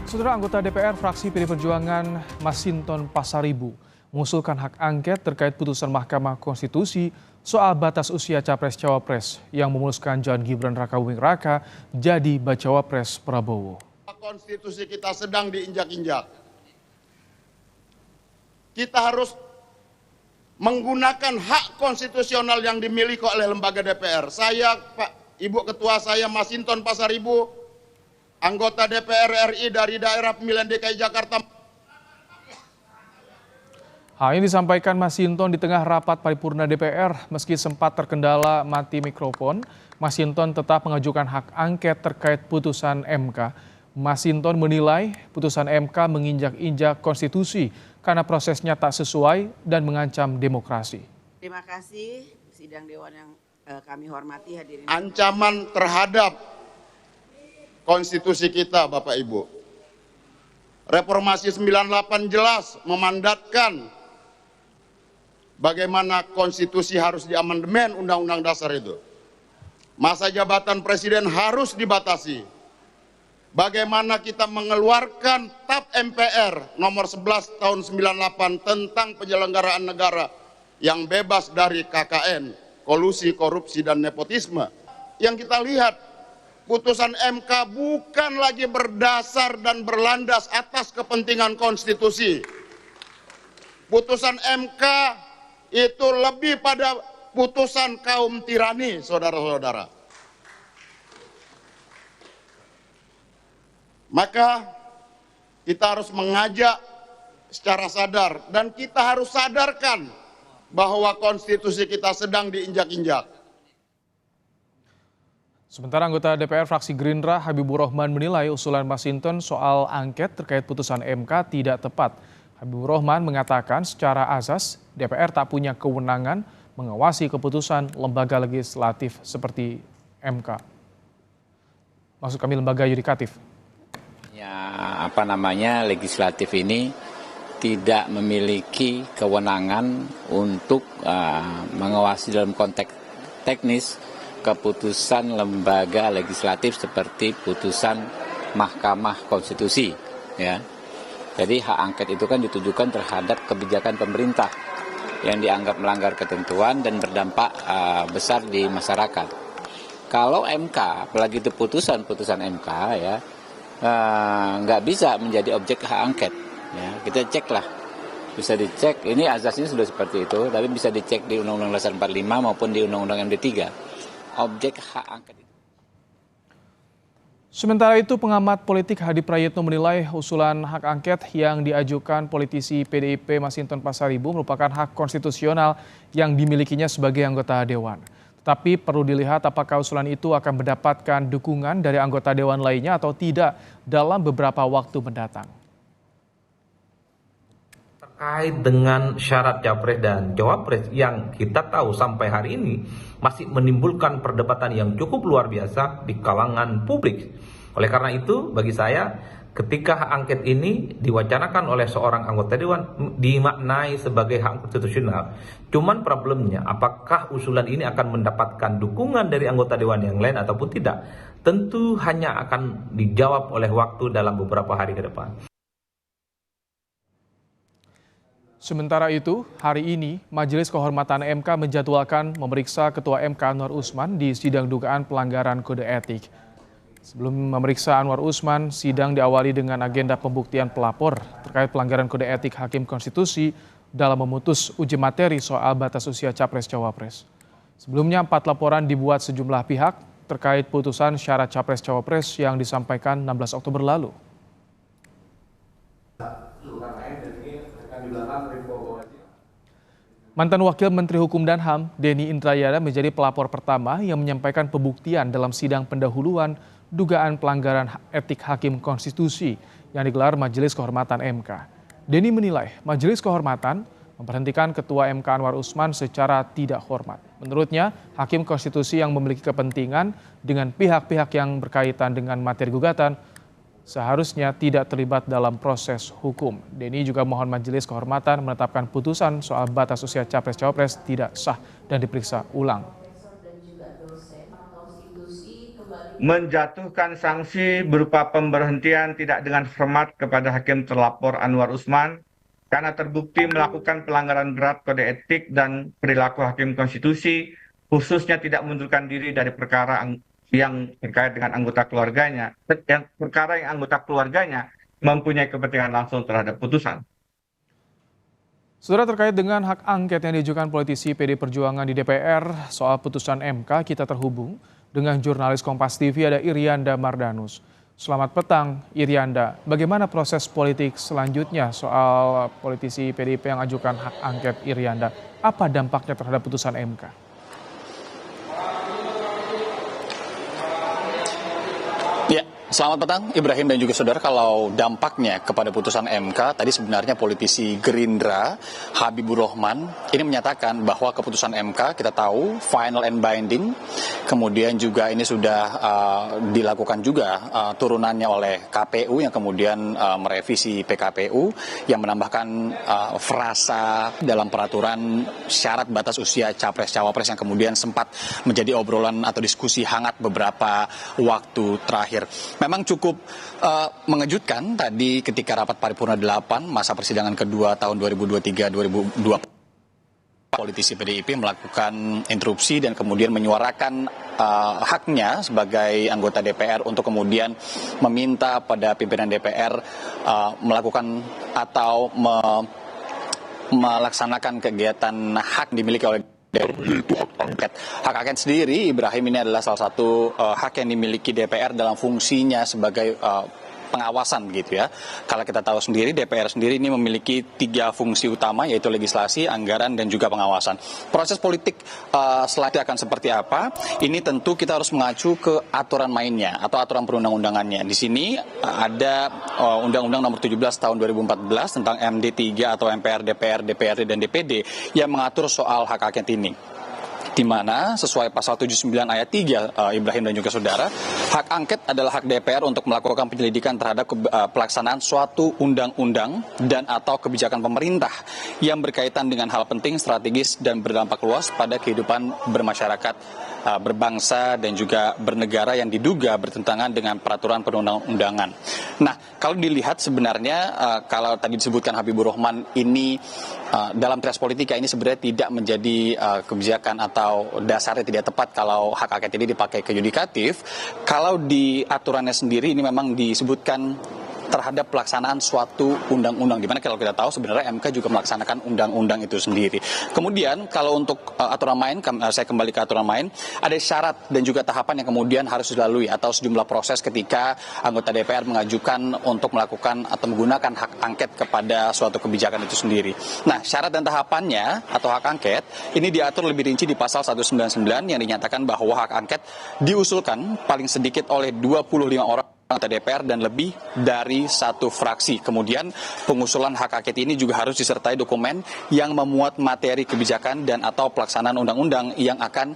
Saudara anggota DPR fraksi PD Perjuangan Masinton Pasaribu mengusulkan hak angket terkait putusan Mahkamah Konstitusi soal batas usia Capres-Cawapres yang memuluskan John Gibran Rakabuming Raka jadi bacawa pres Prabowo. Konstitusi kita sedang diinjak-injak. Kita harus menggunakan hak konstitusional yang dimiliki oleh lembaga DPR. Saya, Pak Ibu Ketua saya Masinton Pasaribu, anggota DPR RI dari daerah pemilihan DKI Jakarta. Hal ini disampaikan Masinton di tengah rapat paripurna DPR. Meski sempat terkendala mati mikrofon, Masinton tetap mengajukan hak angket terkait putusan MK. Masinton menilai putusan MK menginjak-injak konstitusi karena prosesnya tak sesuai dan mengancam demokrasi. Terima kasih sidang Dewan yang kami hormati hadirin. Ancaman terhadap konstitusi kita, Bapak Ibu. Reformasi 98 jelas memandatkan bagaimana konstitusi harus diamandemen Undang-Undang Dasar itu. Masa jabatan presiden harus dibatasi. Bagaimana kita mengeluarkan TAP MPR nomor 11 tahun 98 tentang penyelenggaraan negara yang bebas dari KKN, kolusi, korupsi, dan nepotisme. Yang kita lihat, putusan MK bukan lagi berdasar dan berlandas atas kepentingan konstitusi. Putusan MK itu lebih pada putusan kaum tirani, saudara-saudara. Maka kita harus mengajak secara sadar dan kita harus sadarkan bahwa konstitusi kita sedang diinjak-injak. Sementara anggota DPR fraksi Gerindra Habibur Rahman menilai usulan Masinton soal angket terkait putusan MK tidak tepat. Habibur Rahman mengatakan secara asas DPR tak punya kewenangan mengawasi keputusan lembaga legislatif seperti MK. Maksud kami lembaga yudikatif. Ya, legislatif ini tidak memiliki kewenangan untuk mengawasi dalam konteks teknis keputusan lembaga legislatif seperti putusan Mahkamah Konstitusi, ya. Jadi hak angket itu kan ditujukan terhadap kebijakan pemerintah yang dianggap melanggar ketentuan dan berdampak besar di masyarakat. Kalau MK, apalagi itu putusan MK, ya, nggak bisa menjadi objek hak angket. Ya, kita ceklah, bisa dicek. Ini azasnya sudah seperti itu, tapi bisa dicek di Undang-Undang Dasar 45 maupun di Undang-Undang MD3. Objek hak angket itu. Sementara itu, pengamat politik Hadi Prayitno menilai usulan hak angket yang diajukan politisi PDIP Masinton Pasaribu merupakan hak konstitusional yang dimilikinya sebagai anggota Dewan. Tapi perlu dilihat apakah usulan itu akan mendapatkan dukungan dari anggota Dewan lainnya atau tidak dalam beberapa waktu mendatang. Terkait dengan syarat capres dan cawapres yang kita tahu sampai hari ini masih menimbulkan perdebatan yang cukup luar biasa di kalangan publik. Oleh karena itu, bagi saya, ketika hak angket ini diwacanakan oleh seorang anggota Dewan dimaknai sebagai hak konstitusional. Cuman problemnya, apakah usulan ini akan mendapatkan dukungan dari anggota Dewan yang lain ataupun tidak? Tentu hanya akan dijawab oleh waktu dalam beberapa hari ke depan. Sementara itu, hari ini Majelis Kehormatan MK menjadwalkan memeriksa Ketua MK Anwar Usman di sidang dugaan pelanggaran kode etik. Sebelum memeriksa Anwar Usman, sidang diawali dengan agenda pembuktian pelapor terkait pelanggaran kode etik Hakim Konstitusi dalam memutus uji materi soal batas usia Capres-Cawapres. Sebelumnya 4 laporan dibuat sejumlah pihak terkait putusan syarat Capres-Cawapres yang disampaikan 16 Oktober lalu. Mantan Wakil Menteri Hukum dan HAM, Denny Indrayana menjadi pelapor pertama yang menyampaikan pembuktian dalam sidang pendahuluan dugaan pelanggaran etik Hakim Konstitusi yang digelar Majelis Kehormatan MK. Denny menilai Majelis Kehormatan memberhentikan Ketua MK Anwar Usman secara tidak hormat. Menurutnya, Hakim Konstitusi yang memiliki kepentingan dengan pihak-pihak yang berkaitan dengan materi gugatan seharusnya tidak terlibat dalam proses hukum. Denny juga mohon Majelis Kehormatan menetapkan putusan soal batas usia Capres-Cawapres tidak sah dan diperiksa ulang. menjatuhkan sanksi berupa pemberhentian tidak dengan hormat kepada hakim terlapor Anwar Usman karena terbukti melakukan pelanggaran berat kode etik dan perilaku hakim konstitusi, khususnya tidak mengundurkan diri dari perkara yang terkait dengan anggota keluarganya, perkara yang anggota keluarganya mempunyai kepentingan langsung terhadap putusan. Saudara, terkait dengan hak angket yang diajukan politisi PD Perjuangan di DPR soal putusan MK, kita terhubung dengan jurnalis Kompas TV ada Irianda Mardanus. Selamat petang Irianda, bagaimana proses politik selanjutnya soal politisi PDIP yang ajukan hak angket Irianda? Apa dampaknya terhadap putusan MK? Ya, selamat petang Ibrahim dan juga saudara. Kalau dampaknya kepada putusan MK, tadi sebenarnya politisi Gerindra Habibur Rahman ini menyatakan bahwa keputusan MK kita tahu final and binding, kemudian juga ini sudah dilakukan juga turunannya oleh KPU yang kemudian merevisi PKPU yang menambahkan frasa dalam peraturan syarat batas usia capres-cawapres yang kemudian sempat menjadi obrolan atau diskusi hangat beberapa waktu terakhir. Memang cukup mengejutkan tadi ketika rapat paripurna 8 masa persidangan kedua tahun 2023-2024 politisi PDIP melakukan interupsi dan kemudian menyuarakan haknya sebagai anggota DPR untuk kemudian meminta pada pimpinan DPR melakukan atau melaksanakan kegiatan hak dimiliki oleh yaitu hak angket. Hak angket sendiri, Ibrahim, ini adalah salah satu hak yang dimiliki DPR dalam fungsinya sebagai pengawasan begitu ya. Kalau kita tahu sendiri DPR sendiri ini memiliki 3 fungsi utama, yaitu legislasi, anggaran, dan juga pengawasan. Proses politik selanjutnya akan seperti apa? Ini tentu kita harus mengacu ke aturan mainnya atau aturan perundang-undangannya. Di sini ada Undang-Undang Nomor 17 Tahun 2014 tentang MD3 atau MPR, DPR, DPRD, dan DPD yang mengatur soal hak angket ini. Di mana sesuai pasal 79 ayat 3 Ibrahim dan juga saudara, hak angket adalah hak DPR untuk melakukan penyelidikan terhadap pelaksanaan suatu undang-undang dan atau kebijakan pemerintah yang berkaitan dengan hal penting, strategis, dan berdampak luas pada kehidupan bermasyarakat, berbangsa, dan juga bernegara yang diduga bertentangan dengan peraturan perundang-undangan. Nah, kalau dilihat sebenarnya kalau tadi disebutkan Habibur Rahman ini dalam trias politika ini sebenarnya tidak menjadi kebijakan atau dasarnya tidak tepat kalau hak angket ini dipakai ke yudikatif. Kalau di aturannya sendiri ini memang disebutkan terhadap pelaksanaan suatu undang-undang, di mana kalau kita tahu sebenarnya MK juga melaksanakan undang-undang itu sendiri. Kemudian kalau untuk aturan main, saya kembali ke aturan main, ada syarat dan juga tahapan yang kemudian harus dilalui atau sejumlah proses ketika anggota DPR mengajukan untuk melakukan atau menggunakan hak angket kepada suatu kebijakan itu sendiri. Nah, syarat dan tahapannya atau hak angket ini diatur lebih rinci di pasal 199 yang dinyatakan bahwa hak angket diusulkan paling sedikit oleh 25 orang anggota DPR dan lebih dari 1 fraksi. Kemudian pengusulan hak angket ini juga harus disertai dokumen yang memuat materi kebijakan dan atau pelaksanaan undang-undang yang akan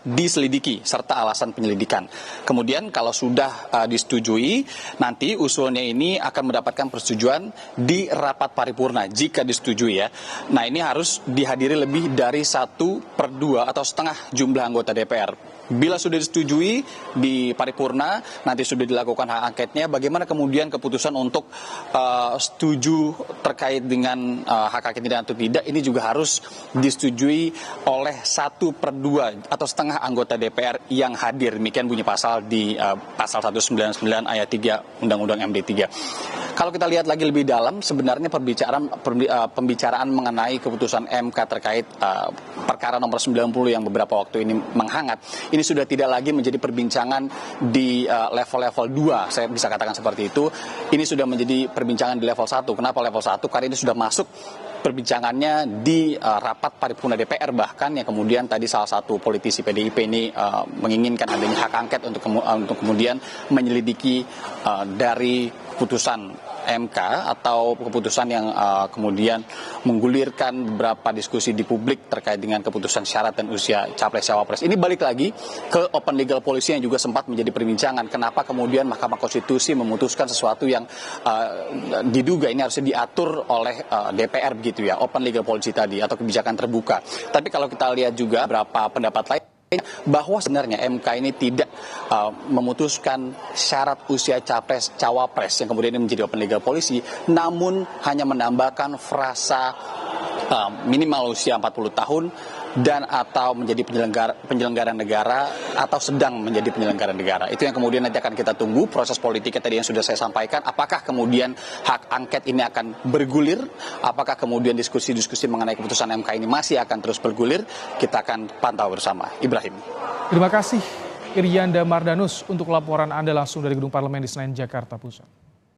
diselidiki serta alasan penyelidikan. Kemudian kalau sudah disetujui, nanti usulnya ini akan mendapatkan persetujuan di rapat paripurna jika disetujui ya. Nah, ini harus dihadiri lebih dari 1/2 atau setengah jumlah anggota DPR. Bila sudah disetujui di paripurna, nanti sudah dilakukan hak angketnya, bagaimana kemudian keputusan untuk setuju terkait dengan hak angket ini atau tidak, ini juga harus disetujui oleh 1/2 atau setengah anggota DPR yang hadir. Demikian bunyi pasal di pasal 199 ayat 3 Undang-Undang MD3. Kalau kita lihat lagi lebih dalam, sebenarnya pembicaraan mengenai keputusan MK terkait perkara nomor 90 yang beberapa waktu ini menghangat, ini sudah tidak lagi menjadi perbincangan di level-level 2, saya bisa katakan seperti itu. Ini sudah menjadi perbincangan di level 1. Kenapa level 1? Karena ini sudah masuk perbincangannya di rapat paripurna DPR, bahkan yang kemudian tadi salah satu politisi PDIP ini menginginkan adanya hak angket untuk kemudian menyelidiki dari putusan MK atau keputusan yang kemudian menggulirkan beberapa diskusi di publik terkait dengan keputusan syarat dan usia capres-cawapres. Ini balik lagi ke open legal policy yang juga sempat menjadi perbincangan. Kenapa kemudian Mahkamah Konstitusi memutuskan sesuatu yang diduga ini harusnya diatur oleh DPR begitu ya, open legal policy tadi atau kebijakan terbuka. Tapi kalau kita lihat juga beberapa pendapat lain bahwa sebenarnya MK ini tidak memutuskan syarat usia capres cawapres yang kemudian ini menjadi open legal policy, namun hanya menambahkan frasa minimal usia 40 tahun dan atau menjadi penyelenggara negara atau sedang menjadi penyelenggara negara. Itu yang kemudian nanti akan kita tunggu proses politiknya tadi yang sudah saya sampaikan. Apakah kemudian hak angket ini akan bergulir? Apakah kemudian diskusi-diskusi mengenai keputusan MK ini masih akan terus bergulir? Kita akan pantau bersama. Ibrahim. Terima kasih Irianda Mardanus untuk laporan Anda langsung dari Gedung Parlemen di Senayan, Jakarta Pusat.